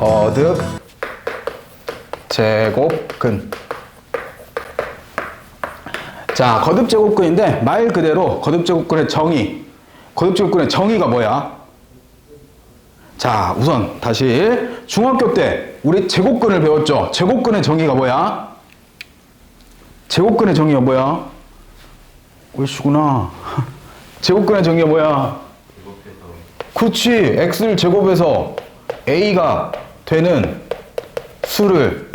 거듭 제곱근. 자, 거듭 제곱근인데 말 그대로 거듭 제곱근의 정의. 거듭 제곱근의 정의가 뭐야? 자, 우선 다시 중학교 때 우리 제곱근을 배웠죠? 제곱근의 정의가 뭐야? 제곱근의 정의가 뭐야? 옳시구나. 제곱근의 정의가 뭐야? 그렇지. x를 제곱해서 a가 되는 수를,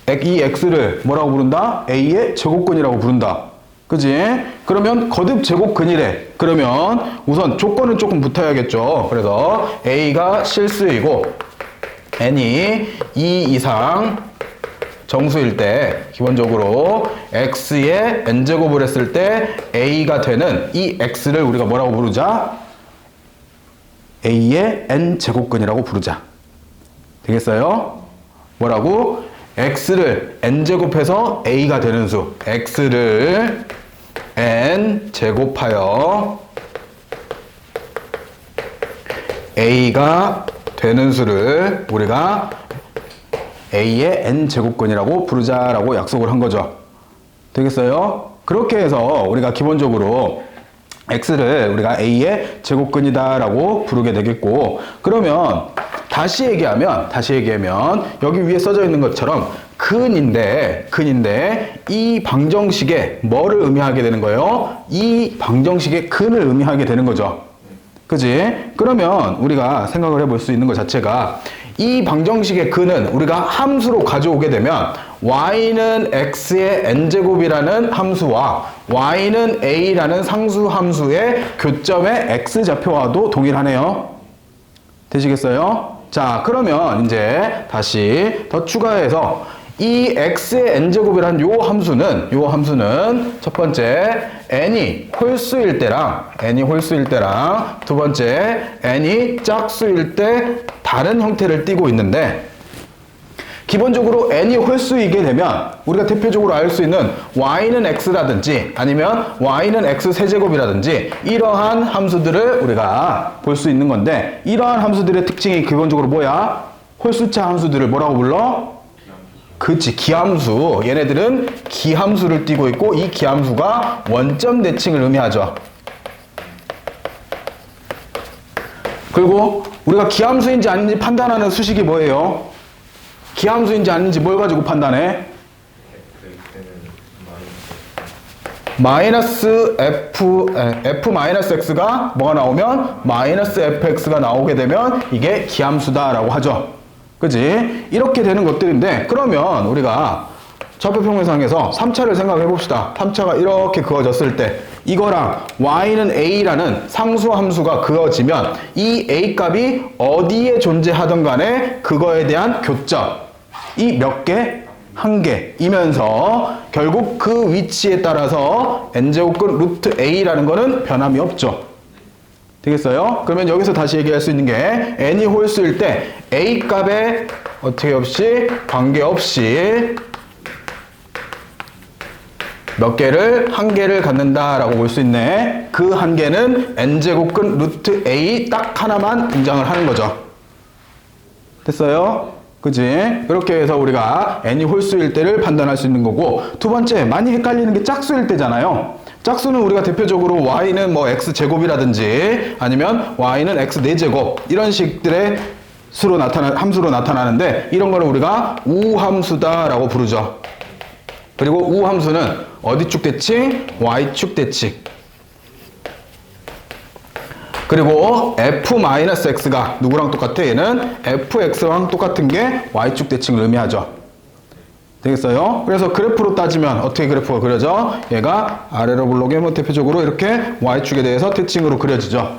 이 x를 뭐라고 부른다? a의 제곱근이라고 부른다. 그지? 그러면 거듭 제곱근이래. 그러면 우선 조건은 조금 붙어야겠죠. 그래서 a가 실수이고 n이 2 이상 정수일 때 기본적으로 x의 n제곱을 했을 때 a가 되는 이 x를 우리가 뭐라고 부르자? a의 n제곱근이라고 부르자. 되겠어요? 뭐라고? x를 n제곱해서 a가 되는 수, x를 n제곱하여 a가 되는 수를 우리가 a의 n제곱근이라고 부르자라고 약속을 한 거죠. 되겠어요? 그렇게 해서 우리가 기본적으로 x를 우리가 a의 제곱근이다라고 부르게 되겠고, 그러면 다시 얘기하면 여기 위에 써져 있는 것처럼 근인데 이 방정식에 뭐를 의미하게 되는 거예요? 이 방정식의 근을 의미하게 되는 거죠. 그지? 그러면 우리가 생각을 해볼 수 있는 것 자체가 이 방정식의 근은 우리가 함수로 가져오게 되면 y는 x의 n제곱이라는 함수와 y는 a라는 상수 함수의 교점의 x좌표와도 동일하네요. 되시겠어요? 자, 그러면 이제 다시 더 추가해서 이 x의 n제곱이라는 요 함수는 첫 번째 n이 홀수일 때랑 두 번째 n이 짝수일 때 다른 형태를 띠고 있는데, 기본적으로 n이 홀수이게 되면 우리가 대표적으로 알 수 있는 y는 x라든지 아니면 y는 x 세제곱이라든지 이러한 함수들을 우리가 볼 수 있는 건데, 이러한 함수들의 특징이 기본적으로 뭐야? 홀수차 함수들을 뭐라고 불러? 그치, 기함수. 얘네들은 기함수를 띠고 있고 이 기함수가 원점 대칭을 의미하죠. 그리고 우리가 기함수인지 아닌지 판단하는 수식이 뭐예요? 기함수인지 아닌지 뭘 가지고 판단해? 마이너스 f 마이너스 x가 뭐가 나오면 마이너스 fx가 나오게 되면 이게 기함수다라고 하죠. 그지? 이렇게 되는 것들인데, 그러면 우리가 좌표평면상에서 3차를 생각해 봅시다. 3차가 이렇게 그어졌을 때 이거랑 y는 a라는 상수 함수가 그어지면 이 a 값이 어디에 존재하던 간에 그거에 대한 교점, 이 몇 개? 한 개이면서 결국 그 위치에 따라서 n제곱근 루트 a라는 거는 변함이 없죠. 되겠어요? 그러면 여기서 다시 얘기할 수 있는 게 n이 홀수일 때 a 값에 어떻게 없이 관계없이 몇 개를 한 개를 갖는다라고 볼 수 있네. 그 한 개는 n제곱근 루트 a 딱 하나만 등장을 하는 거죠. 됐어요? 그지? 이렇게 해서 우리가 n이 홀수일 때를 판단할 수 있는 거고, 두 번째 많이 헷갈리는 게 짝수일 때잖아요. 짝수는 우리가 대표적으로 y는 뭐 x제곱이라든지 아니면 y는 x 4제곱 이런 식들의 함수로 나타나는데, 이런 거를 우리가 우함수다라고 부르죠. 그리고 우함수는 어디 축 대칭? y축 대칭. 그리고 f-x가 누구랑 똑같아? 얘는 fx랑 똑같은 게 y축 대칭을 의미하죠. 되겠어요? 그래서 그래프로 따지면 어떻게 그래프가 그려져? 얘가 아래로 블록에 대표적으로 이렇게 y축에 대해서 대칭으로 그려지죠.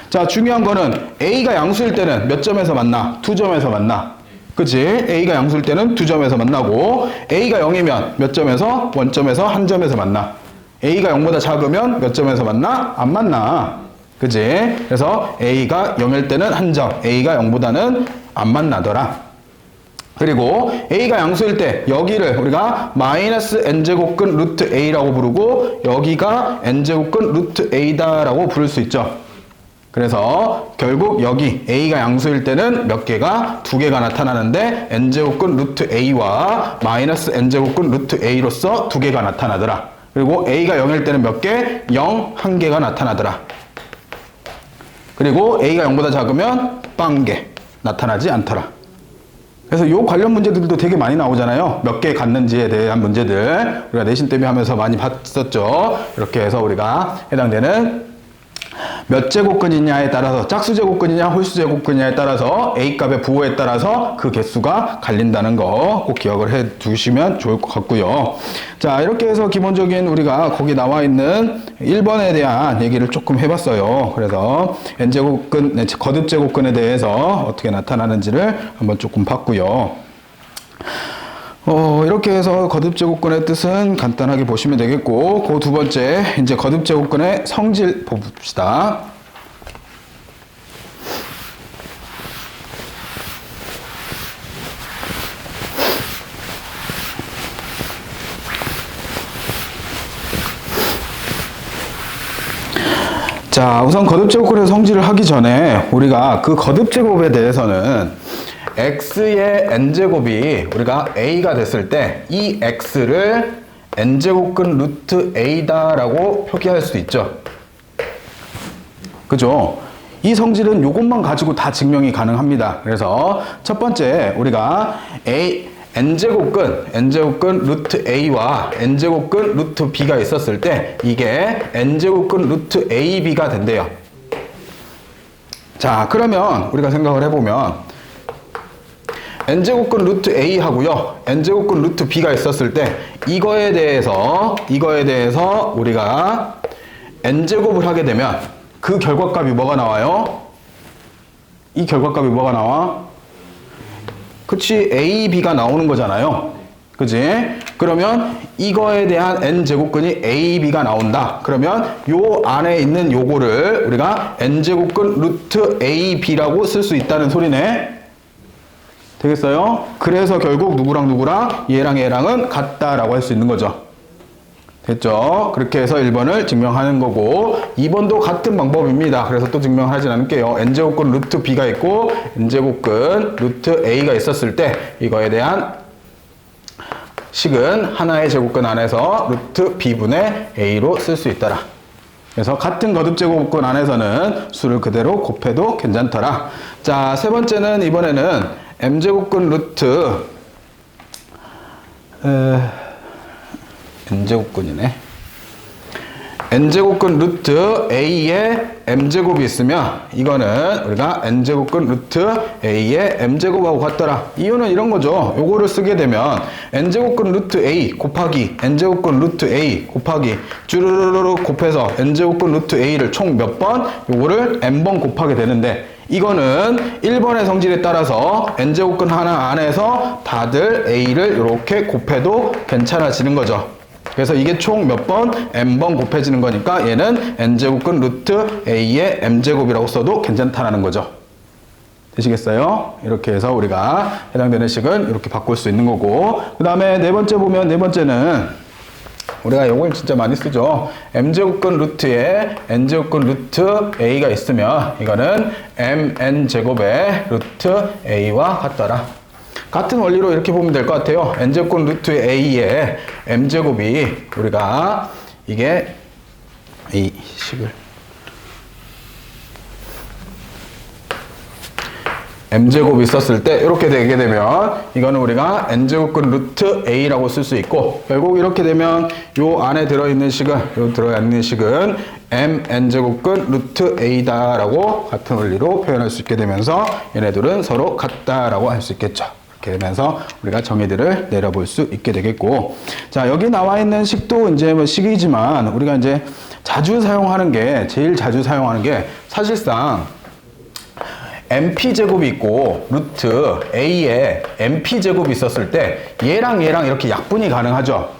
자, 중요한 거는 a가 양수일 때는 몇 점에서 만나? 2점에서 만나. 그치? a가 양수일 때는 2점에서 만나고, a가 0이면 몇 점에서? 1점에서 1점에서 만나. a가 0보다 작으면 몇 점에서 만나? 안 만나. 그치? 그래서 a가 0일 때는 1점, a가 0보다는 안 만나더라. 그리고 a가 양수일 때 여기를 우리가 마이너스 n제곱근 루트 a라고 부르고 여기가 n제곱근 루트 a다라고 부를 수 있죠. 그래서 결국 여기 a가 양수일 때는 몇 개가? 2개가 나타나는데 n제곱근 루트 a와 마이너스 n제곱근 루트 a로서 2개가 나타나더라. 그리고 a가 0일 때는 몇 개? 0, 1개가 나타나더라. 그리고 a가 0보다 작으면 빵개 나타나지 않더라. 그래서 이 관련 문제들도 되게 많이 나오잖아요. 몇 개 갖는지에 대한 문제들 우리가 내신 대비하면서 많이 봤었죠. 이렇게 해서 우리가 해당되는 몇 제곱근이냐에 따라서 짝수 제곱근이냐 홀수 제곱근이냐에 따라서 a 값의 부호에 따라서 그 개수가 갈린다는 거 꼭 기억을 해 두시면 좋을 것 같고요. 자, 이렇게 해서 기본적인 우리가 거기 나와 있는 1번에 대한 얘기를 조금 해봤어요. 그래서 n제곱근, 거듭 제곱근에 대해서 어떻게 나타나는지를 한번 조금 봤고요. 이렇게 해서 거듭제곱근의 뜻은 간단하게 보시면 되겠고, 그 두 번째, 이제 거듭제곱근의 성질 봅시다. 자, 우선 거듭제곱근의 성질을 하기 전에 우리가 그 거듭제곱에 대해서는 x의 n제곱이 우리가 a가 됐을 때 이 x를 n제곱근 루트 a다라고 표기할 수 있죠. 그죠? 이 성질은 이것만 가지고 다 증명이 가능합니다. 그래서 첫 번째 우리가 n제곱근 루트 a와 n제곱근 루트 b가 있었을 때 이게 n제곱근 루트 ab가 된대요. 자, 그러면 우리가 생각을 해보면 n제곱근 루트 a 하고요 n제곱근 루트 b가 있었을 때 이거에 대해서 우리가 n제곱을 하게 되면 그 결과값이 뭐가 나와요? 이 결과값이 뭐가 나와? 그치, a, b가 나오는 거잖아요. 그지? 그러면 이거에 대한 n제곱근이 a, b가 나온다. 그러면 요 안에 있는 요거를 우리가 n제곱근 루트 a, b라고 쓸 수 있다는 소리네. 되겠어요? 그래서 결국 누구랑 얘랑은 같다라고 할 수 있는 거죠. 됐죠? 그렇게 해서 1번을 증명하는 거고 2번도 같은 방법입니다. 그래서 또 증명하진 않을게요. n제곱근 루트 b가 있고 n제곱근 루트 a가 있었을 때 이거에 대한 식은 하나의 제곱근 안에서 루트 b분의 a로 쓸 수 있더라. 그래서 같은 거듭제곱근 안에서는 수를 그대로 곱해도 괜찮더라. 자, 세 번째는 이번에는 m제곱근 루트 n제곱근이네. n제곱근 루트 a에 m제곱이 있으면 이거는 우리가 n제곱근 루트 a에 m제곱하고 같더라. 이유는 이런 거죠. 요거를 쓰게 되면 n제곱근 루트 a 곱하기 n제곱근 루트 a 곱하기 쭈르르르 곱해서 n제곱근 루트 a를 총 몇 번? 요거를 n번 곱하게 되는데 이거는 1번의 성질에 따라서 n제곱근 하나 안에서 다들 a를 이렇게 곱해도 괜찮아지는 거죠. 그래서 이게 총 몇 번? n번 곱해지는 거니까 얘는 n제곱근 루트 a의 m제곱이라고 써도 괜찮다라는 거죠. 되시겠어요? 이렇게 해서 우리가 해당되는 식은 이렇게 바꿀 수 있는 거고, 그 다음에 네 번째 보면 네 번째는 우리가 이걸 진짜 많이 쓰죠. m제곱근 루트에 n제곱근 루트 a가 있으면 이거는 mn제곱의 루트 a와 같더라. 같은 원리로 이렇게 보면 될 것 같아요. n제곱근 루트 a의 m제곱이 우리가 이게 이 식을 m제곱이 있었을 때 이렇게 되게 되면 이거는 우리가 n제곱근 루트 a라고 쓸 수 있고, 결국 이렇게 되면 요 안에 들어있는 식은 mn제곱근 루트 a다라고 같은 원리로 표현할 수 있게 되면서 얘네들은 서로 같다라고 할 수 있겠죠. 이렇게 되면서 우리가 정의들을 내려볼 수 있게 되겠고, 자, 여기 나와 있는 식도 이제 뭐 식이지만 우리가 이제 제일 자주 사용하는 게 사실상 mp제곱이 있고 루트 a에 mp제곱이 있었을 때 얘랑 이렇게 약분이 가능하죠.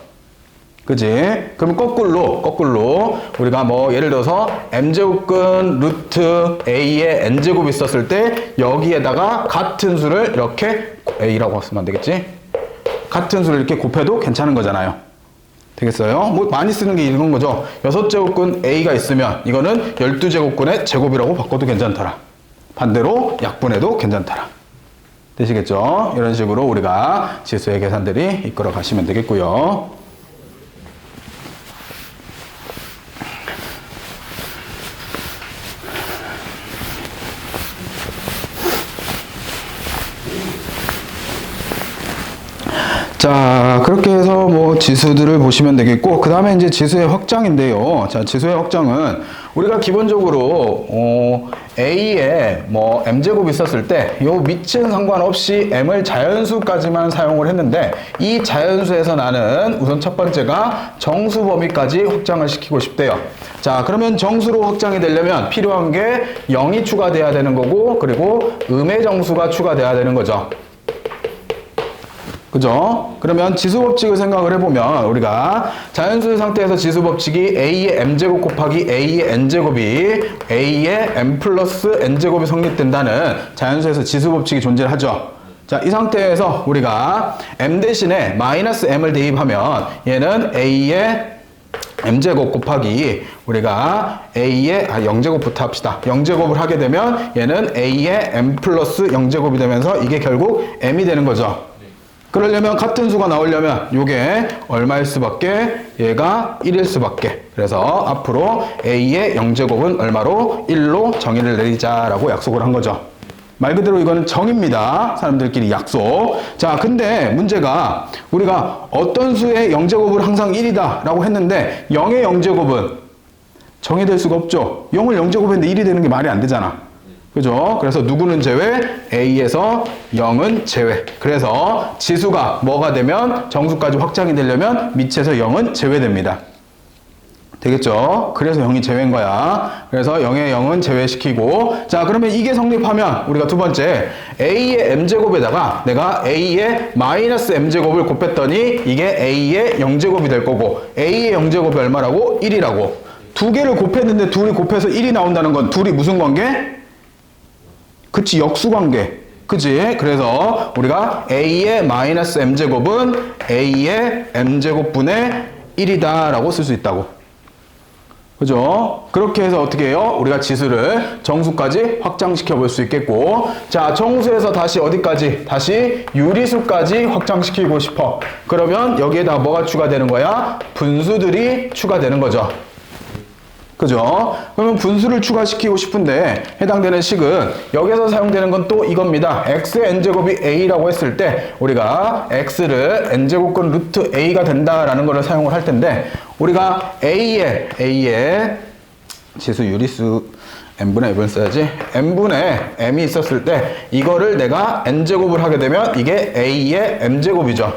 그지? 그럼 거꾸로 우리가 뭐 예를 들어서 m제곱근 루트 a에 n제곱이 있었을 때 여기에다가 같은 수를 이렇게 a라고 쓰면 안 되겠지? 같은 수를 이렇게 곱해도 괜찮은 거잖아요. 되겠어요? 뭐 많이 쓰는 게 이런 거죠. 6제곱근 A가 있으면 이거는 12제곱근의 제곱이라고 바꿔도 괜찮더라. 반대로 약분해도 괜찮더라. 되시겠죠? 이런 식으로 우리가 지수의 계산들이 이끌어 가시면 되겠고요. 자, 그렇게 해서 뭐 지수들을 보시면 되겠고, 그 다음에 이제 지수의 확장인데요. 자, 지수의 확장은 우리가 기본적으로 A에 뭐 m제곱이 있었을 때 요 밑은 상관없이 m을 자연수까지만 사용을 했는데, 이 자연수에서 나는 우선 첫 번째가 정수 범위까지 확장을 시키고 싶대요. 자, 그러면 정수로 확장이 되려면 필요한 게 0이 추가돼야 되는 거고, 그리고 음의 정수가 추가돼야 되는 거죠. 그죠? 그러면 지수법칙을 생각을 해보면 우리가 자연수 상태에서 지수법칙이 A의 m제곱 곱하기 A의 n제곱이 A의 m 플러스 n제곱이 성립된다는 자연수에서 지수법칙이 존재하죠. 자, 이 상태에서 우리가 m 대신에 마이너스 m을 대입하면 얘는 A의 m제곱 곱하기 우리가 A의 0제곱부터 합시다. 0제곱을 하게 되면 얘는 A의 m 플러스 0제곱이 되면서 이게 결국 m이 되는 거죠. 그러려면 같은 수가 나오려면 요게 얼마일 수밖에? 얘가 1일 수밖에. 그래서 앞으로 A의 0제곱은 얼마로? 1로 정의를 내리자라고 약속을 한 거죠. 말 그대로 이거는 정입니다. 사람들끼리 약속. 자, 근데 문제가 우리가 어떤 수의 0제곱을 항상 1이다 라고 했는데 0의 0제곱은 정의될 수가 없죠. 0을 0제곱했는데 1이 되는 게 말이 안 되잖아. 그죠? 그래서 누구는 제외? A에서 0은 제외. 그래서 지수가 뭐가 되면 정수까지 확장이 되려면 밑에서 0은 제외됩니다. 되겠죠? 그래서 0이 제외인 거야. 그래서 0의 0은 제외시키고, 자, 그러면 이게 성립하면 우리가 두 번째 A의 m제곱에다가 내가 A의 마이너스 m제곱을 곱했더니 이게 A의 0제곱이 될 거고, A의 0제곱이 얼마라고? 1이라고. 두 개를 곱했는데 둘이 곱해서 1이 나온다는 건 둘이 무슨 관계? 그치, 역수관계. 그치? 그래서 우리가 A의 마이너스 m제곱은 A의 m제곱분의 1이다 라고 쓸 수 있다고. 그죠? 그렇게 해서 어떻게 해요? 우리가 지수를 정수까지 확장시켜 볼 수 있겠고, 자, 정수에서 다시 어디까지? 다시 유리수까지 확장시키고 싶어. 그러면 여기에다 뭐가 추가되는 거야? 분수들이 추가되는 거죠. 그죠? 그러면 분수를 추가시키고 싶은데 해당되는 식은 여기서 사용되는 건 또 이겁니다. x의 n제곱이 a라고 했을 때 우리가 x를 n제곱근 루트 a가 된다라는 것을 사용을 할 텐데, 우리가 a의 지수 유리수 n분의 m을 써야지. n분의 m이 있었을 때 이거를 내가 n제곱을 하게 되면 이게 a의 m제곱이죠.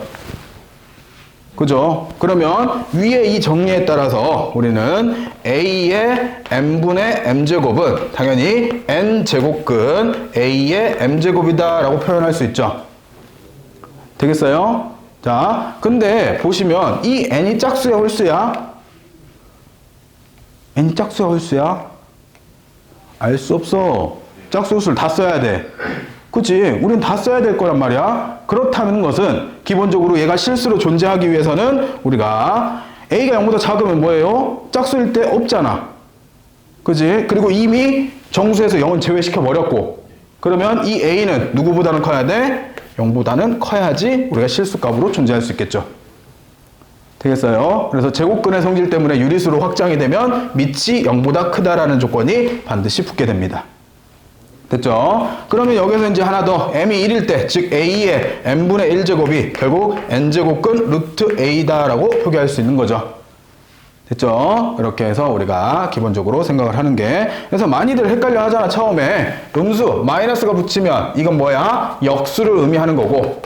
그죠? 그러면 위에 이 정리에 따라서 우리는 A의 n분의 m제곱은 당연히 n제곱근 A의 m제곱이다 라고 표현할 수 있죠. 되겠어요? 자, 근데 보시면 이 n이 짝수야 홀수야? n이 짝수야 홀수야? 알 수 없어. 짝수 홀수를 다 써야 돼. 그치? 우린 다 써야 될 거란 말이야. 그렇다는 것은 기본적으로 얘가 실수로 존재하기 위해서는 우리가 A가 0보다 작으면 뭐예요? 짝수일 때 없잖아. 그치? 그리고 이미 정수에서 0은 제외시켜 버렸고, 그러면 이 A는 누구보다는 커야 돼? 0보다는 커야지 우리가 실수값으로 존재할 수 있겠죠. 되겠어요? 그래서 제곱근의 성질 때문에 유리수로 확장이 되면 밑이 0보다 크다라는 조건이 반드시 붙게 됩니다. 됐죠? 그러면 여기서 이제 하나 더, m이 1일 때, 즉 a의 n분의 1제곱이 결국 n제곱근 루트 a다라고 표기할 수 있는 거죠. 됐죠? 이렇게 해서 우리가 기본적으로 생각을 하는 게, 그래서 많이들 헷갈려 하잖아. 처음에 음수 마이너스가 붙이면 이건 뭐야? 역수를 의미하는 거고,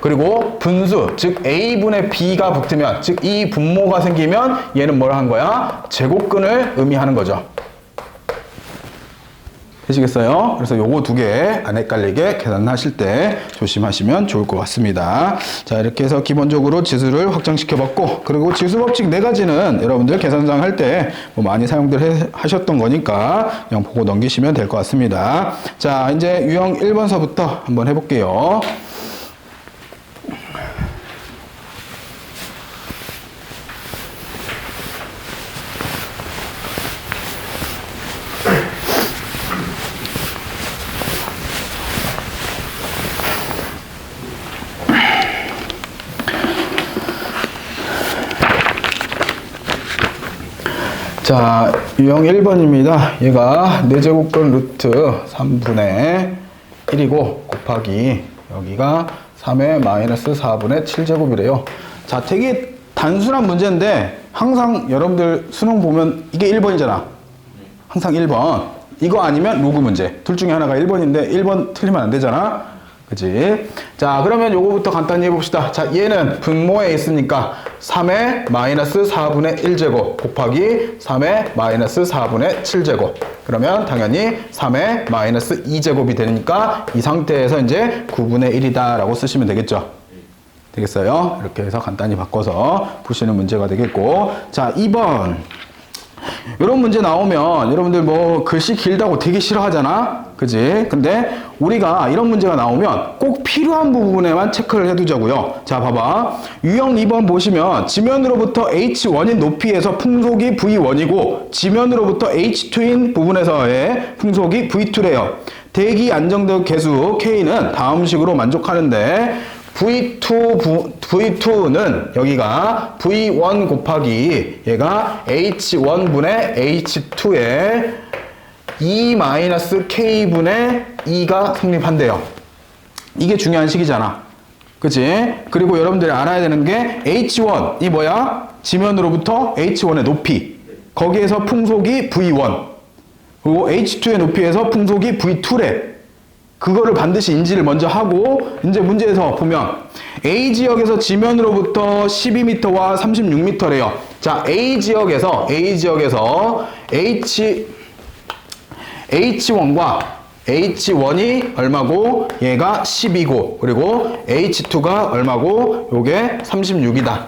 그리고 분수, 즉 a분의 b가 붙으면, 즉 이 분모가 생기면 얘는 뭘 한 거야? 제곱근을 의미하는 거죠. 되시겠어요? 그래서 요거 두 개 안 헷갈리게 계산하실 때 조심하시면 좋을 것 같습니다. 자, 이렇게 해서 기본적으로 지수를 확장시켜 봤고, 그리고 지수법칙 네 가지는 여러분들 계산상 할 때 뭐 많이 사용들 하셨던 거니까 그냥 보고 넘기시면 될 것 같습니다. 자, 이제 유형 1번서부터 한번 해볼게요. 자, 유형 1번입니다. 얘가 4제곱권 루트 3분의 1이고 곱하기 여기가 3의 마이너스 4분의 7제곱이래요. 자, 되게 단순한 문제인데 항상 여러분들 수능 보면 이게 1번이잖아. 항상 1번. 이거 아니면 로그 문제. 둘 중에 하나가 1번인데 1번 틀리면 안 되잖아. 그치? 자, 그러면 요거부터 간단히 해봅시다. 자, 얘는 분모에 있으니까 3의 마이너스 4분의 1제곱 곱하기 3의 마이너스 4분의 7제곱. 그러면 당연히 3의 마이너스 2제곱이 되니까 이 상태에서 이제 9분의 1이다 라고 쓰시면 되겠죠. 되겠어요? 이렇게 해서 간단히 바꿔서 푸시는 문제가 되겠고. 자, 2번. 이런 문제 나오면 여러분들 뭐 글씨 길다고 되게 싫어하잖아. 그지? 근데 우리가 이런 문제가 나오면 꼭 필요한 부분에만 체크를 해두자고요. 자, 봐봐. 유형 2번 보시면 지면으로부터 H1인 높이에서 풍속이 V1이고 지면으로부터 H2인 부분에서의 풍속이 V2래요. 대기 안정적 계수 K는 다음 식으로 만족하는데 V2는 여기가 V1 곱하기 얘가 H1분의 H2에 E-K분의 2가 성립한대요. 이게 중요한 식이잖아. 그치? 그리고 여러분들이 알아야 되는 게 H1, 이 뭐야? 지면으로부터 H1의 높이. 거기에서 풍속이 V1. 그리고 H2의 높이에서 풍속이 V2래. 그거를 반드시 인지를 먼저 하고 이제 문제에서 보면 A지역에서 지면으로부터 12m와 36m래요. 자, A지역에서 H1과 H1이 얼마고 얘가 10이고 그리고 H2가 얼마고 요게 36이다.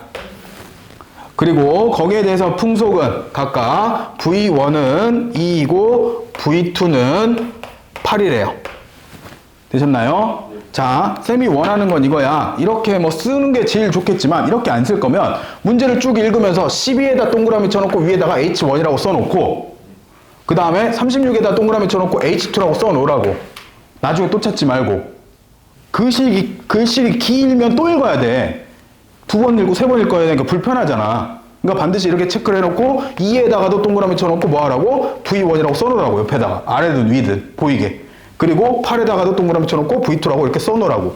그리고 거기에 대해서 풍속은 각각 V1은 2이고 V2는 8이래요. 되셨나요? 자, 쌤이 원하는 건 이거야. 이렇게 뭐 쓰는 게 제일 좋겠지만 이렇게 안 쓸 거면 문제를 쭉 읽으면서 12에다 동그라미 쳐놓고 위에다가 H1이라고 써놓고 그 다음에 36에다 동그라미 쳐놓고 H2라고 써놓으라고. 나중에 또 찾지 말고. 글씨가 길면 또 읽어야 돼. 2번 읽고 3번 읽어야 되니까 불편하잖아. 그러니까 반드시 이렇게 체크를 해놓고 2에다가도 동그라미 쳐놓고 뭐 하라고? V1이라고 써놓으라고. 옆에다가. 아래든 위든 보이게. 그리고 8에다가도 동그라미 쳐놓고 V2라고 이렇게 써놓으라고.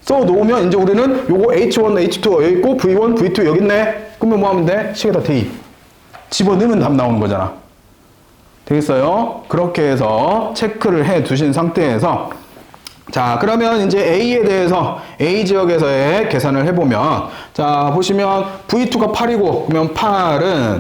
써놓으면 이제 우리는 요거 H1, H2 여기 있고 V1, V2 여기 있네. 그러면 뭐 하면 돼? 식에다 대입. 집어넣으면 답 나오는 거잖아. 되겠어요? 그렇게 해서 체크를 해 두신 상태에서 자, 그러면 이제 A에 대해서 A 지역에서의 계산을 해보면 자, 보시면 V2가 8이고 그러면 8은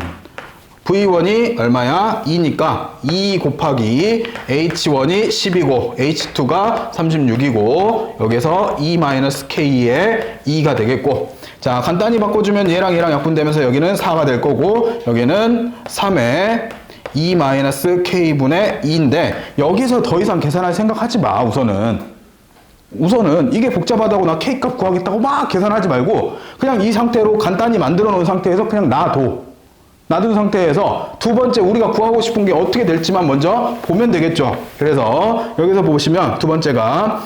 V1이 얼마야? 2니까 2 곱하기 H1이 10이고 H2가 36이고 여기서 E-K의 2가 되겠고 자, 간단히 바꿔주면 얘랑 약분되면서 여기는 4가 될 거고 여기는 3의 E-K분의 2인데 여기서 더 이상 계산할 생각하지 마. 우선은 이게 복잡하다고 나 K값 구하겠다고 막 계산하지 말고 그냥 이 상태로 간단히 만들어 놓은 상태에서 그냥 놔둔 상태에서 두 번째 우리가 구하고 싶은 게 어떻게 될지만 먼저 보면 되겠죠. 그래서 여기서 보시면 두 번째가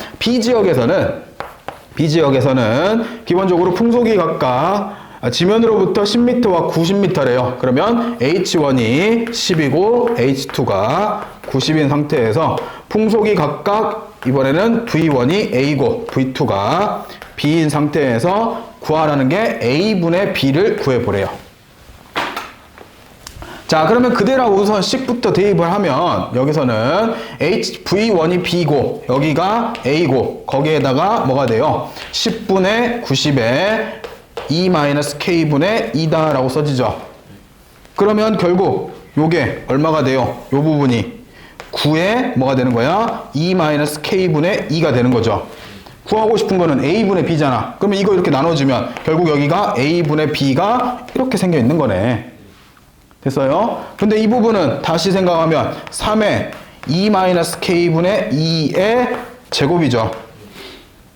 B지역에서는 기본적으로 풍속이 각각 지면으로부터 10m와 90m래요. 그러면 H1이 10이고 H2가 90인 상태에서 풍속이 각각 이번에는 V1이 A고 V2가 B인 상태에서 구하라는 게 A분의 B를 구해보래요. 자, 그러면 그대로 우선 식부터 대입을 하면 여기서는 V1이 B고 여기가 A고 거기에다가 뭐가 돼요? 10분의 90에 E-K분의 2다 라고 써지죠. 그러면 결국 요게 얼마가 돼요? 요 부분이 9에 뭐가 되는 거야? E-K분의 2가 되는 거죠. 구하고 싶은 거는 A분의 B잖아. 그러면 이거 이렇게 나눠주면 결국 여기가 A분의 B가 이렇게 생겨 있는 거네. 됐어요? 근데 이 부분은 다시 생각하면 3의 E-K분의 2의 제곱이죠.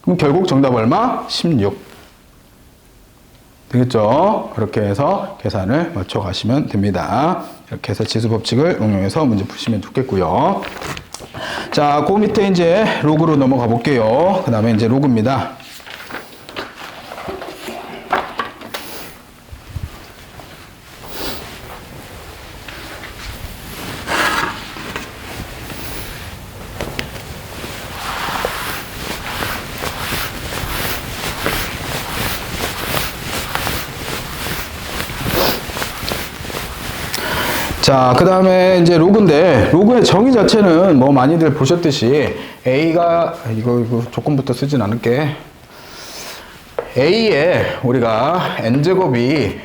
그럼 결국 정답 얼마? 16. 되겠죠? 그렇게 해서 계산을 맞춰 가시면 됩니다. 이렇게 해서 지수법칙을 응용해서 문제 푸시면 좋겠고요. 자, 그 밑에 이제 로그로 넘어가 볼게요. 그 다음에 이제 로그입니다. 자, 그 다음에 이제 로그인데, 로그의 정의 자체는 뭐 많이들 보셨듯이 A가, 이거 조건부터 쓰진 않을게. A에 우리가 N제곱이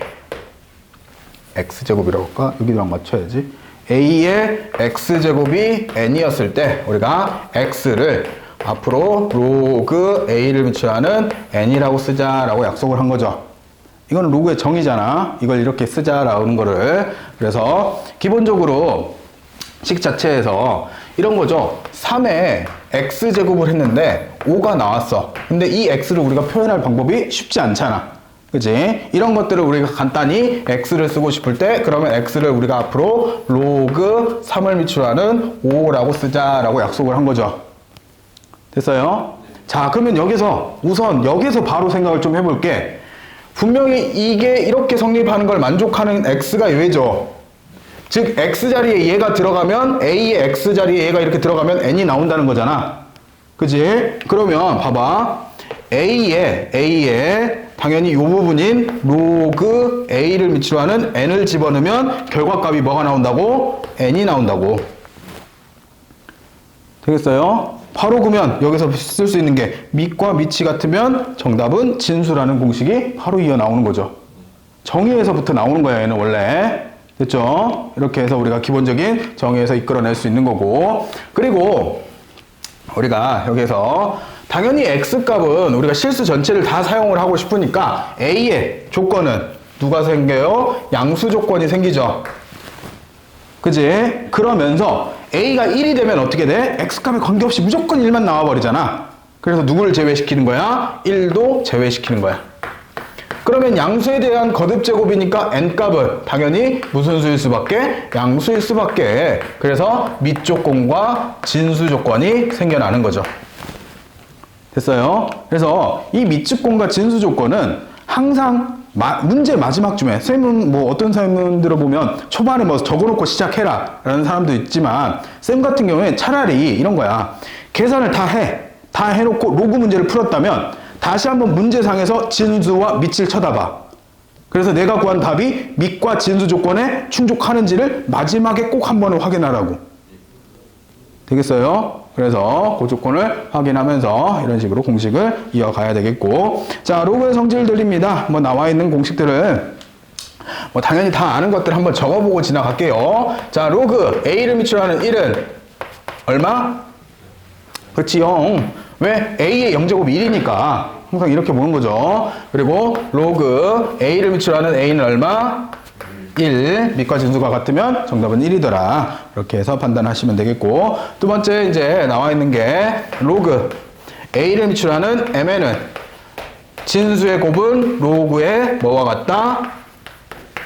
X제곱이라고 할까? 여기랑 맞춰야지. A의 X제곱이 N이었을 때 우리가 X를 앞으로 로그 A를 미치하는 N이라고 쓰자라고 약속을 한 거죠. 이거는 로그의 정의잖아. 이걸 이렇게 쓰자라는 거를. 그래서 기본적으로 식 자체에서 이런 거죠. 3에 X제곱을 했는데 5가 나왔어. 근데 이 X를 우리가 표현할 방법이 쉽지 않잖아. 그치? 이런 것들을 우리가 간단히 X를 쓰고 싶을 때 그러면 X를 우리가 앞으로 로그 3을 미출하는 5라고 쓰자라고 약속을 한 거죠. 됐어요? 자, 그러면 우선 여기서 바로 생각을 좀 해볼게. 분명히 이게 이렇게 성립하는 걸 만족하는 X가 얘죠. 즉 X자리에 얘가 들어가면 A의 X자리에 얘가 이렇게 들어가면 N이 나온다는 거잖아. 그치? 그러면 봐봐. A에 당연히 이 부분인 로그 A를 밑으로 하는 N을 집어넣으면 결과값이 뭐가 나온다고? N이 나온다고. 되겠어요? 바로 그러면 여기서 쓸 수 있는 게 밑과 밑이 같으면 정답은 진수라는 공식이 바로 이어 나오는 거죠. 정의에서부터 나오는 거야, 얘는 원래. 됐죠? 이렇게 해서 우리가 기본적인 정의에서 이끌어낼 수 있는 거고. 그리고 우리가 여기서 당연히 X값은 우리가 실수 전체를 다 사용을 하고 싶으니까 A의 조건은 누가 생겨요? 양수 조건이 생기죠. 그지? 그러면서 A가 1이 되면 어떻게 돼? X값에 관계없이 무조건 1만 나와버리잖아. 그래서 누구를 제외시키는 거야? 1도 제외시키는 거야. 그러면 양수에 대한 거듭제곱이니까 N값은 당연히 무슨 수일 수밖에? 양수일 수밖에. 그래서 밑조건과 진수조건이 생겨나는 거죠. 됐어요? 그래서 이 밑조건과 진수조건은 항상 문제 마지막 줌에 쌤은 뭐 어떤 사람들을 보면 초반에 뭐 적어놓고 시작해라 라는 사람도 있지만 쌤 같은 경우에 차라리 이런 거야. 계산을 다 해놓고 로그 문제를 풀었다면 다시 한번 문제상에서 진수와 밑을 쳐다봐. 그래서 내가 구한 답이 밑과 진수 조건에 충족하는지를 마지막에 꼭 한 번을 확인하라고. 되겠어요? 그래서 그 조건을 확인하면서 이런 식으로 공식을 이어가야 되겠고. 자, 로그의 성질들입니다. 뭐 나와 있는 공식들을 뭐 당연히 다 아는 것들 한번 적어보고 지나갈게요. 자, 로그 A를 미출하는 1은 얼마? 그렇지, 0. 왜? A의 0제곱이 1이니까 항상 이렇게 보는 거죠. 그리고 로그 A를 미출하는 A는 얼마? 1. 밑과 진수가 같으면 정답은 1이더라. 이렇게 해서 판단하시면 되겠고. 두 번째 이제 나와 있는 게 로그 A를 미출하는 M에는 진수의 곱은 로그의 뭐와 같다?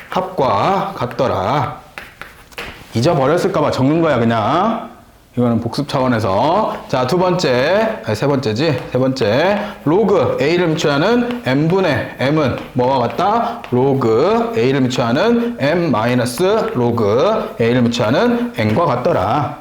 합과 같더라. 잊어버렸을까봐 적는 거야, 그냥. 이거는 복습 차원에서. 자, 세 번째. 로그 A를 미출하는 M분의 M은 뭐와 같다? 로그 A를 미출하는 M 마이너스 로그 A를 미출하는 N과 같더라.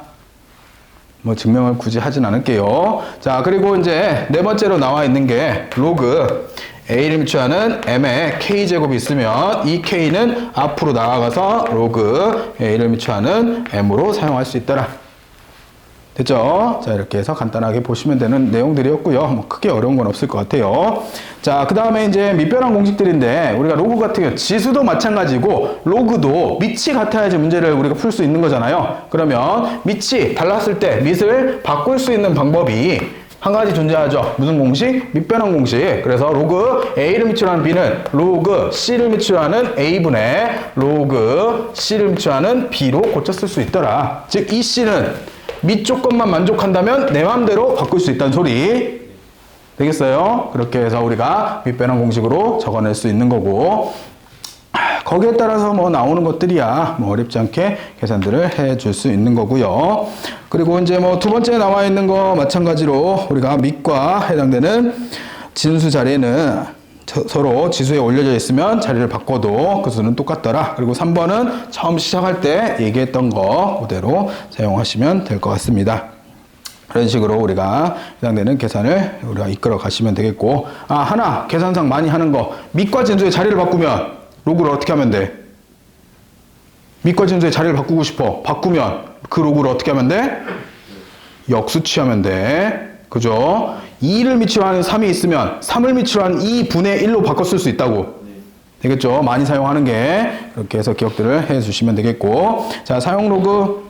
뭐 증명을 굳이 하진 않을게요. 자, 그리고 이제 네 번째로 나와 있는 게 로그 A를 미출하는 M에 K제곱이 있으면 이 K는 앞으로 나아가서 로그 A를 미출하는 M으로 사용할 수 있더라. 됐죠? 자, 이렇게 해서 간단하게 보시면 되는 내용들이었고요. 뭐 크게 어려운 건 없을 것 같아요. 자, 그 다음에 이제 밑변환 공식들인데 우리가 로그 같은 경우 지수도 마찬가지고 로그도 밑이 같아야지 문제를 우리가 풀 수 있는 거잖아요. 그러면 밑이 달랐을 때 밑을 바꿀 수 있는 방법이 한 가지 존재하죠. 무슨 공식? 밑변환 공식. 그래서 로그 A를 미출하는 B는 로그 C를 미출하는 A분의 로그 C를 미출하는 B로 고쳐 쓸 수 있더라. 즉, 이 C는 밑 조건만 만족한다면 내 맘대로 바꿀 수 있다는 소리. 되겠어요? 그렇게 해서 우리가 밑변환 공식으로 적어낼 수 있는 거고, 거기에 따라서 뭐 나오는 것들이야 뭐 어렵지 않게 계산들을 해줄 수 있는 거고요. 그리고 이제 뭐 두 번째 나와 있는 거 마찬가지로 우리가 밑과 해당되는 진수 자리에는 서로 지수에 올려져 있으면 자리를 바꿔도 그 수는 똑같더라. 그리고 3번은 처음 시작할 때 얘기했던 거 그대로 사용하시면 될 것 같습니다. 그런 식으로 우리가 해당되는 계산을 우리가 이끌어 가시면 되겠고, 하나 계산상 많이 하는 거, 밑과 진수의 자리를 바꾸면 로그를 어떻게 하면 돼? 밑과 진수의 자리를 바꾸고 싶어. 바꾸면 그 로그를 어떻게 하면 돼? 역수치하면 돼. 그죠? 2를 밑으로 하는 3이 있으면 3을 밑으로 하는 2분의 1로 바꿔 쓸 수 있다고. 되겠죠? 많이 사용하는 게. 이렇게 해서 기억들을 해 주시면 되겠고. 자, 사용 로그.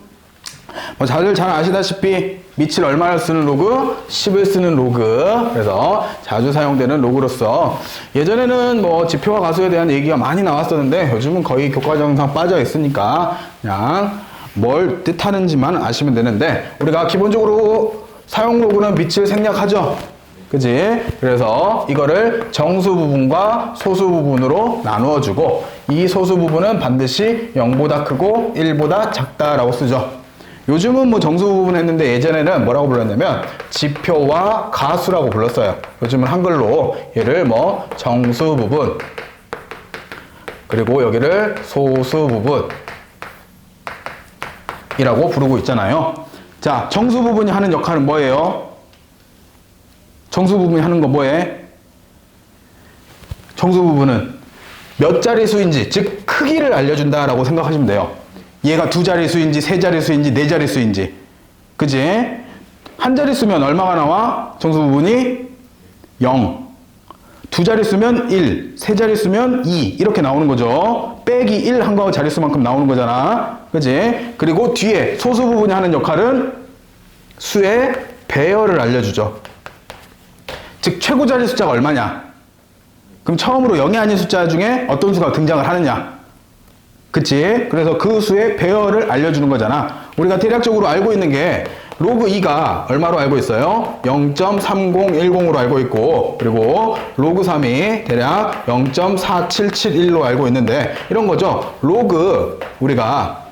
뭐 다들 잘 아시다시피 밑을 얼마를 쓰는 로그? 10을 쓰는 로그. 그래서 자주 사용되는 로그로서 예전에는 뭐 지표와 가수에 대한 얘기가 많이 나왔었는데 요즘은 거의 교과정상 빠져 있으니까 그냥 뭘 뜻하는지만 아시면 되는데 우리가 기본적으로 사용 로그는 밑을 생략하죠. 그지? 그래서 이거를 정수 부분과 소수 부분으로 나누어 주고 이 소수 부분은 반드시 0보다 크고 1보다 작다라고 쓰죠. 요즘은 뭐 정수 부분 했는데 예전에는 뭐라고 불렀냐면 지표와 가수라고 불렀어요. 요즘은 한글로 얘를 뭐 정수 부분 그리고 여기를 소수 부분이라고 부르고 있잖아요. 자, 정수 부분이 하는 역할은 뭐예요? 정수 부분이 하는 거 뭐해? 정수 부분은 몇 자릿수인지, 즉 크기를 알려준다라고 생각하시면 돼요. 얘가 두 자릿수인지, 세 자릿수인지, 네 자릿수인지. 그지? 한 자릿수면 얼마가 나와? 정수 부분이 0. 두 자릿수면 1, 세 자릿수면 2 이렇게 나오는 거죠. 빼기 1 한 거 자릿수만큼 나오는 거잖아. 그지? 그리고 뒤에 소수 부분이 하는 역할은 수의 배열을 알려주죠. 즉 최고 자리 숫자가 얼마냐? 그럼 처음으로 0이 아닌 숫자 중에 어떤 수가 등장을 하느냐? 그치? 그래서 그 수의 배열을 알려주는 거잖아. 우리가 대략적으로 알고 있는 게 로그 2가 얼마로 알고 있어요? 0.3010으로 알고 있고 그리고 로그 3이 대략 0.4771로 알고 있는데 이런 거죠. 로그 우리가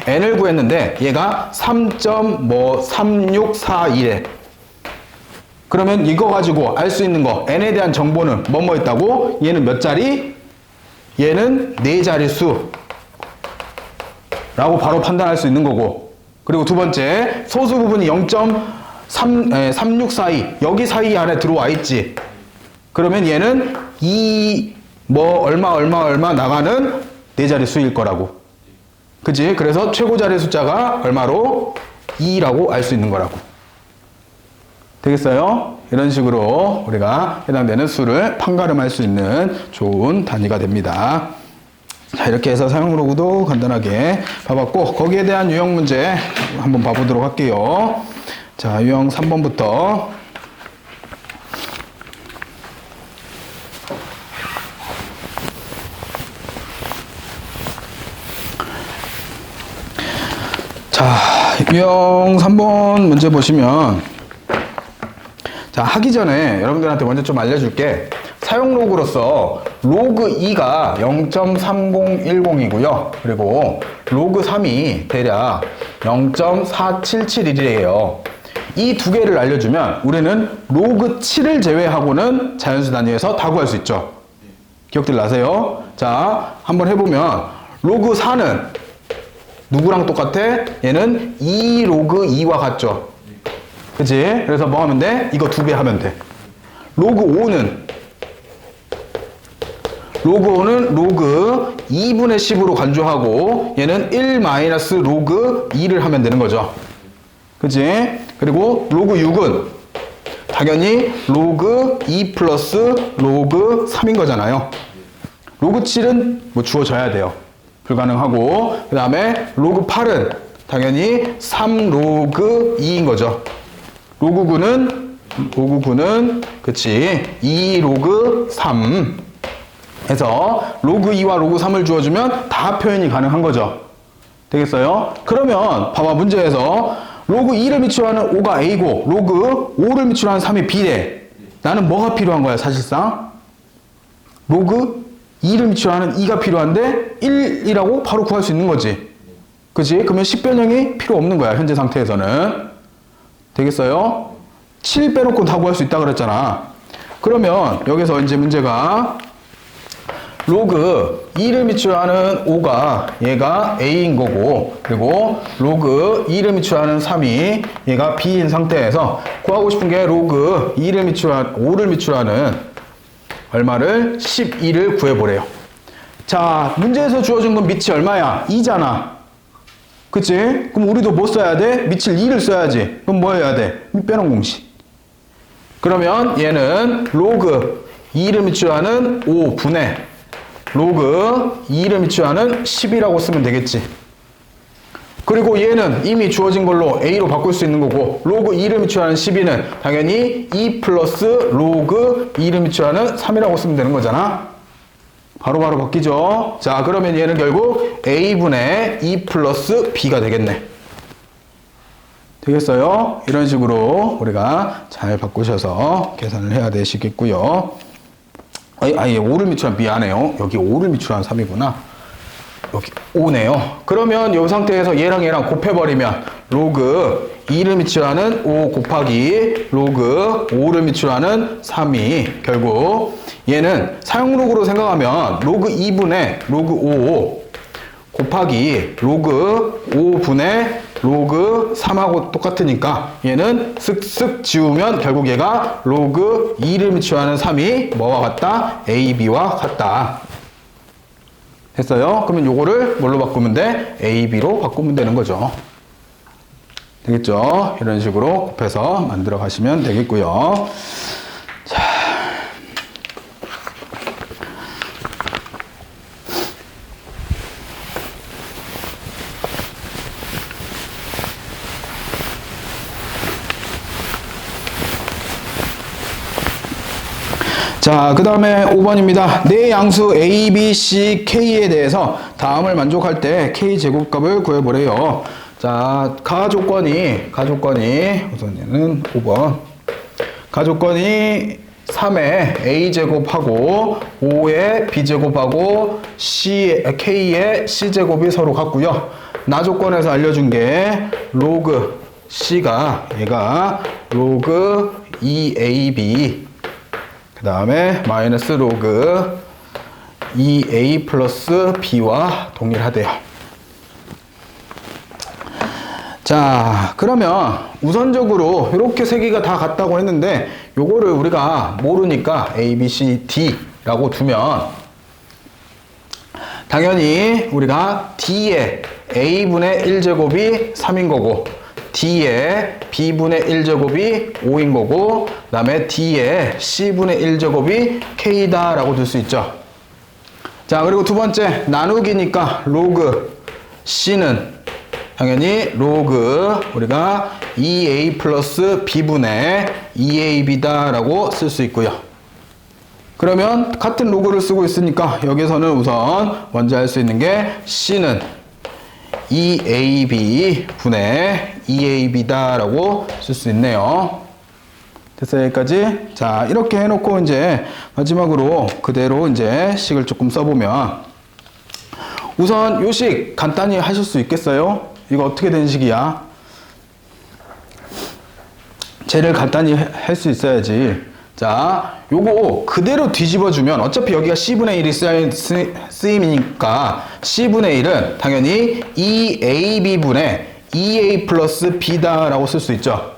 n을 구했는데 얘가 3.3641에 그러면 이거 가지고 알 수 있는 거 n에 대한 정보는 뭐뭐 있다고? 얘는 몇 자리? 얘는 4자릿수 라고 바로 판단할 수 있는 거고 그리고 두 번째 소수 부분이 0.3642 여기 사이 안에 들어와 있지. 그러면 얘는 얼마 나가는 4자릿수일 거라고. 그치? 그래서 최고 자리 숫자가 얼마로? 2라고 알 수 있는 거라고. 되겠어요? 이런 식으로 우리가 해당되는 수를 판가름할 수 있는 좋은 단위가 됩니다. 자, 이렇게 해서 사용 로그도 간단하게 봐봤고 거기에 대한 유형 문제 한번 봐보도록 할게요. 자, 유형 3번부터 자, 유형 3번 문제 보시면 자, 하기 전에 여러분들한테 먼저 좀 알려줄게. 사용 로그로서 로그 2가 0.3010이고요. 그리고 로그 3이 대략 0.4771이에요. 이 두 개를 알려주면 우리는 로그 7을 제외하고는 자연수 단위에서 다 구할 수 있죠. 기억들 나세요? 자, 한번 해보면 로그 4는 누구랑 똑같아? 얘는 2 로그 2와 같죠. 그치? 그래서 뭐 하면 돼? 이거 2배 하면 돼. 로그 5는 로그 2분의 10으로 간주하고 얘는 1 마이너스 로그 2를 하면 되는 거죠. 그치? 그리고 로그 6은 당연히 로그 2 플러스 로그 3인 거잖아요. 로그 7은 뭐 주어져야 돼요. 불가능하고 그 다음에 로그 8은 당연히 3 로그 2인 거죠. 로그 9는 그치 2 로그 3 해서 로그 2와 로그 3을 주어주면 다 표현이 가능한 거죠. 되겠어요? 그러면 봐봐 문제에서 로그 2를 밑으로 하는 5가 A고 로그 5를 밑으로 하는 3이 B래. 나는 뭐가 필요한 거야 사실상? 로그 2를 밑으로 하는 2가 필요한데 1이라고 바로 구할 수 있는 거지. 그치? 그러면 10변형이 필요 없는 거야 현재 상태에서는. 되겠어요? 7 빼놓고 다 구할 수 있다 그랬잖아. 그러면 여기서 이제 문제가 로그 2를 밑으로 하는 5가 얘가 A인 거고 그리고 로그 2를 밑으로 하는 3이 얘가 B인 상태에서 구하고 싶은 게 로그 5를 밑으로 하는 얼마를? 12를 구해보래요. 자, 문제에서 주어진 건 밑이 얼마야? 2잖아. 그치? 그럼 우리도 뭐 써야 돼? 밑을 2를 써야지. 그럼 뭐 해야 돼? 빼놓은 공식. 그러면 얘는 로그 2를 밑으로 하는 5분의 로그 2를 밑으로 하는 10이라고 쓰면 되겠지. 그리고 얘는 이미 주어진 걸로 A로 바꿀 수 있는 거고, 로그 2를 밑으로 하는 12는 당연히 2 플러스 로그 2를 밑으로 하는 3이라고 쓰면 되는 거잖아. 바로바로 바뀌죠. 자, 그러면 얘는 결국 A분의 2 플러스 B가 되겠네. 되겠어요? 이런 식으로 우리가 잘 바꾸셔서 계산을 해야 되시겠고요. 아예 5를 밑으로 한 미안해요. 여기 5를 밑으로 한 3이구나. 여기 5네요. 그러면 이 상태에서 얘랑 곱해버리면 로그 2를 밑으로 하는 5 곱하기 로그 5를 밑으로 하는 3이 결국 얘는 사용로그로 생각하면 로그 2분의 로그 5 곱하기 로그 5분의 로그 3하고 똑같으니까 얘는 쓱쓱 지우면 결국 얘가 로그 2를 밑으로 하는 3이 뭐와 같다? AB와 같다. 됐어요? 그러면 요거를 뭘로 바꾸면 돼? AB로 바꾸면 되는 거죠. 되겠죠? 이런 식으로 곱해서 만들어 가시면 되겠고요. 자, 그 다음에 5번입니다. 네 양수 A, B, C, K에 대해서 다음을 만족할 때 K 제곱값을 구해보래요. 자, 가조건이 우선 얘는 5번. 가조건이 3의 A 제곱하고 5의 B 제곱하고 K의 C 제곱이 서로 같고요. 나조건에서 알려준 게 로그 C가 얘가 로그 2AB 그 다음에 마이너스 로그 2a 플러스 b와 동일하대요. 자, 그러면 우선적으로 이렇게 세 개가 다 같다고 했는데 요거를 우리가 모르니까 a, b, c, d라고 두면 당연히 우리가 d의 a분의 1제곱이 3인 거고 d의 b분의 1제곱이 5인 거고 그 다음에 d의 c분의 1제곱이 k다 라고 둘 수 있죠. 자, 그리고 두 번째 나누기니까 로그 c는 당연히 로그 우리가 2a 플러스 b분의 2ab다 라고 쓸 수 있고요. 그러면 같은 로그를 쓰고 있으니까 여기서는 우선 먼저 할 수 있는 게 c는 2ab 분의 2ab다 라고 쓸 수 있네요. 됐어요? 여기까지? 자, 이렇게 해놓고 이제 마지막으로 그대로 이제 식을 조금 써보면 우선 요 식 간단히 하실 수 있겠어요? 이거 어떻게 된 식이야? 쟤를 간단히 할 수 있어야지. 자, 요거 그대로 뒤집어주면 어차피 여기가 C분의 1이 쓰임이니까 C분의 1은 당연히 2AB분의 2A 플러스 B다 라고 쓸 수 있죠.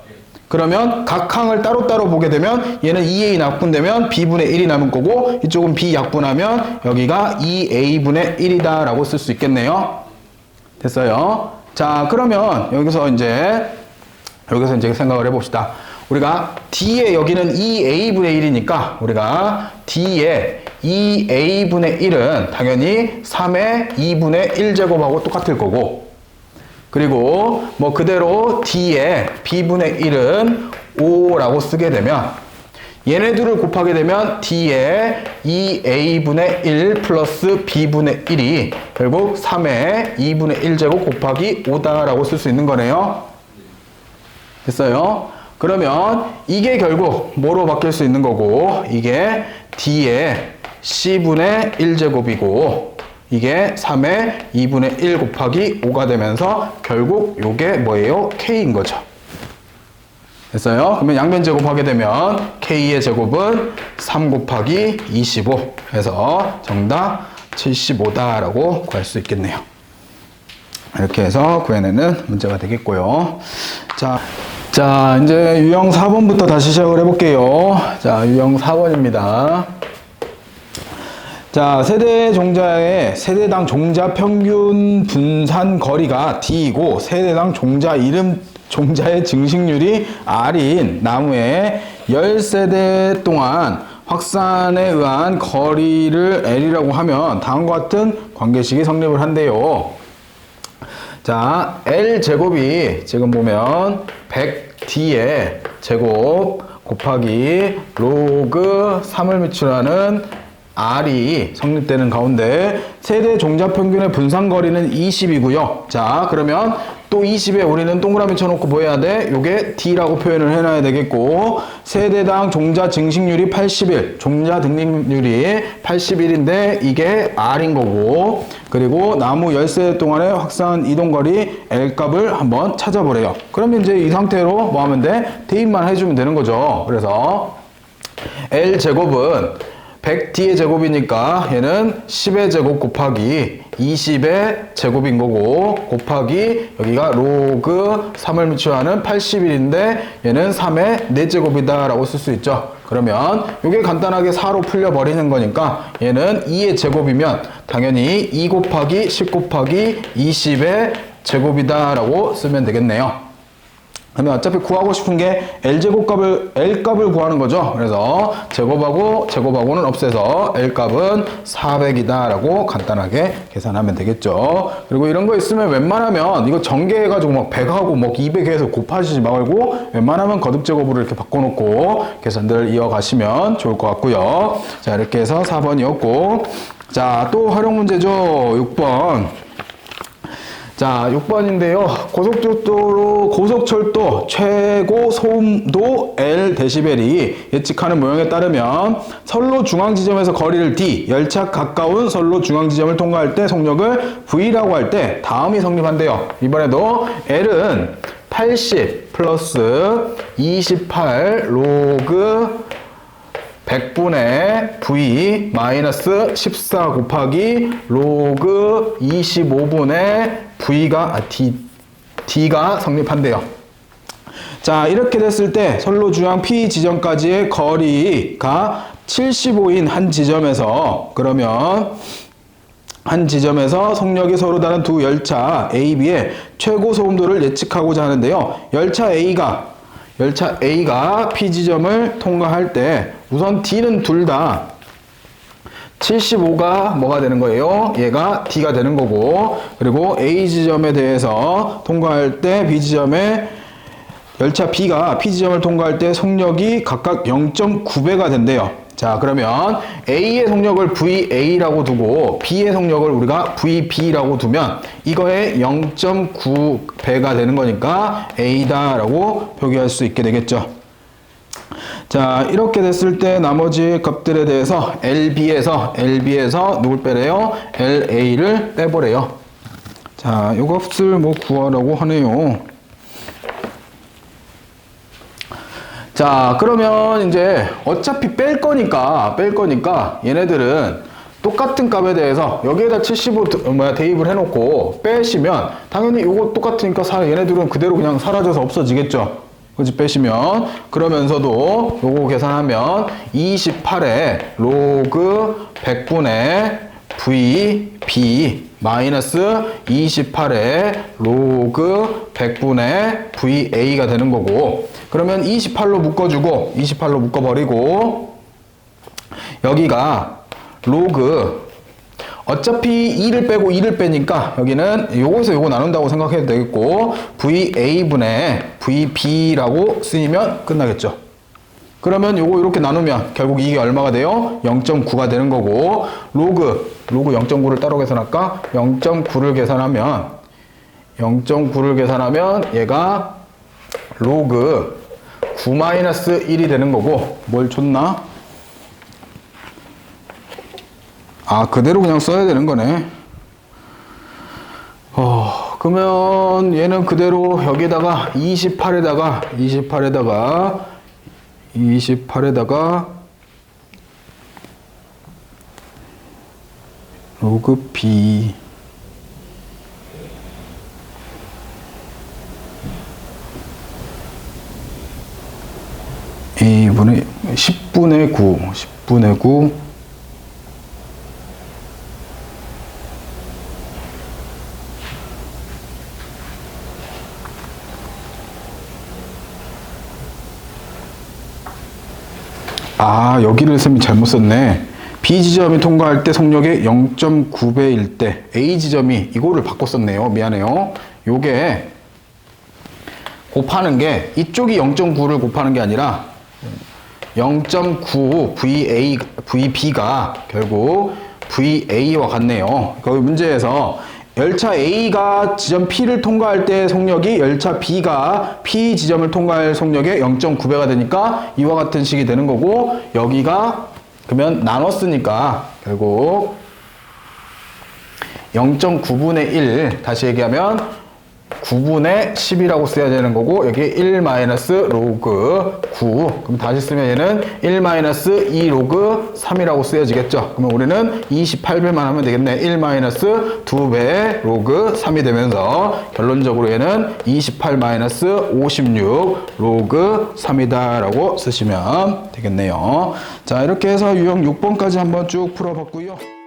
그러면 각 항을 따로따로 보게 되면 얘는 2A 약분되면 B분의 1이 남은 거고 이쪽은 B 약분하면 여기가 2A분의 1이다 라고 쓸 수 있겠네요. 됐어요? 자, 그러면 여기서 이제 생각을 해봅시다. 우리가 D의 여기는 2A분의 1이니까 우리가 D의 2A분의 1은 당연히 3의 2분의 1제곱하고 똑같을 거고 그리고 뭐 그대로 D의 B분의 1은 5라고 쓰게 되면 얘네들을 곱하게 되면 D의 2A분의 1 플러스 B분의 1이 결국 3의 2분의 1제곱 곱하기 5다라고 쓸 수 있는 거네요. 됐어요? 그러면 이게 결국 뭐로 바뀔 수 있는 거고 이게 D의 C분의 1제곱이고 이게 3의 2분의 1 곱하기 5가 되면서 결국 요게 뭐예요? K인 거죠. 됐어요? 그러면 양변 제곱하게 되면 K의 제곱은 3 곱하기 25 해서 정답 75다라고 구할 수 있겠네요. 이렇게 해서 구해내는 문제가 되겠고요. 자, 이제 유형 4번부터 다시 시작을 해볼게요. 자, 유형 4번입니다. 자, 세대 종자의 세대당 종자 평균 분산 거리가 D이고 세대당 종자 이름 종자의 증식률이 R인 나무의 10세대 동안 확산에 의한 거리를 L이라고 하면 다음과 같은 관계식이 성립을 한대요. 자, L제곱이 지금 보면 100D의 제곱 곱하기 로그 3을 미출하는 R이 성립되는 가운데 세대 종자 평균의 분산거리는 20이고요. 자, 그러면 또 20에 우리는 동그라미 쳐놓고 뭐 해야 돼? 요게 D라고 표현을 해놔야 되겠고 세대당 종자 증식률이 81, 종자 등립률이 81인데 이게 R인 거고 그리고 나무 10세대 동안의 확산 이동거리 L값을 한번 찾아보래요. 그러면 이제 이 상태로 뭐 하면 돼? 대입만 해주면 되는 거죠. 그래서 L제곱은 100D의 제곱이니까 얘는 10의 제곱 곱하기 20의 제곱인 거고 곱하기 여기가 로그 3을 미치하는 81인데 얘는 3의 4제곱이다 라고 쓸 수 있죠. 그러면 이게 간단하게 4로 풀려버리는 거니까 얘는 2의 제곱이면 당연히 2 곱하기 10 곱하기 20의 제곱이다 라고 쓰면 되겠네요. 그러면 어차피 구하고 싶은 게 L값을 구하는 거죠. 그래서 제곱하고는 없애서 L값은 400이다 라고 간단하게 계산하면 되겠죠. 그리고 이런 거 있으면 웬만하면 이거 전개해가지고 막 100하고 막 200 해서 곱하시지 말고 웬만하면 거듭제곱으로 이렇게 바꿔놓고 계산들 이어가시면 좋을 것 같고요. 자, 이렇게 해서 4번이었고 자, 또 활용 문제죠. 6번. 자, 6번인데요. 고속철도 최고 소음도 L 데시벨이 예측하는 모형에 따르면 선로 중앙 지점에서 거리를 D, 열차 가까운 선로 중앙 지점을 통과할 때 속력을 V라고 할 때 다음이 성립한대요. 이번에도 L은 80 플러스 28 로그 100분의 V 마이너스 14 곱하기 로그 25분의 D가 성립한대요. 자, 이렇게 됐을 때 선로 중앙 P 지점까지의 거리가 75인 한 지점에서 그러면 한 지점에서 속력이 서로 다른 두 열차 A, B의 최고 소음도를 예측하고자 하는데요. 열차 A가 P 지점을 통과할 때 우선 D는 둘 다 75가 뭐가 되는 거예요? 얘가 D가 되는 거고 그리고 A 지점에 대해서 통과할 때 B 지점에 열차 B가 P 지점을 통과할 때 속력이 각각 0.9배가 된대요. 자, 그러면 A의 속력을 VA라고 두고 B의 속력을 우리가 VB라고 두면 이거의 0.9배가 되는 거니까 A다라고 표기할 수 있게 되겠죠. 자, 이렇게 됐을 때 나머지 값들에 대해서 LB에서 누굴 빼래요? LA를 빼보래요. 자, 요 값을 뭐 구하라고 하네요. 자, 그러면 이제 어차피 뺄 거니까 얘네들은 똑같은 값에 대해서 여기에다 75 대입을 해놓고 빼시면 당연히 요거 똑같으니까 얘네들은 그대로 그냥 사라져서 없어지겠죠. 그치, 빼시면. 그러면서도 요거 계산하면 28에 로그 100분의 VB 마이너스 28에 로그 100분의 VA가 되는 거고 그러면 28로 묶어주고 28로 묶어버리고 여기가 로그 어차피 2를 빼고 2를 빼니까 여기는 요거에서 요거 나눈다고 생각해도 되겠고 VA분의 VB라고 쓰이면 끝나겠죠. 그러면 요거 이렇게 나누면 결국 이게 얼마가 돼요? 0.9가 되는 거고 로그 0.9를 따로 계산할까? 0.9를 계산하면 얘가 로그 9-1이 되는 거고 뭘 줬나? 아, 그대로 그냥 써야 되는 거네. 그러면 얘는 그대로 여기다가 28에다가 로그 B A분의 10분의 9 아, 여기를 쌤이 잘못 썼네. B 지점이 통과할 때 속력이 0.9배일 때 A 지점이 이거를 바꿔 썼네요. 미안해요. 요게 곱하는 게 이쪽이 0.9를 곱하는 게 아니라 0.9 VB가 결국 VA와 같네요. 거기 문제에서 열차 A가 지점 P를 통과할 때 속력이 열차 B가 P 지점을 통과할 속력의 0.9배가 되니까 이와 같은 식이 되는 거고, 여기가 그러면 나눴으니까 결국 0.9분의 1, 다시 얘기하면 9분의 10이라고 써야 되는 거고, 여기 1 마이너스 로그 9. 그럼 다시 쓰면 얘는 1 마이너스 2 로그 3이라고 쓰여지겠죠. 그러면 우리는 28배만 하면 되겠네. 1 마이너스 2배 로그 3이 되면서 결론적으로 얘는 28 마이너스 56 로그 3이다 라고 쓰시면 되겠네요. 자, 이렇게 해서 유형 6번까지 한번 쭉 풀어봤고요.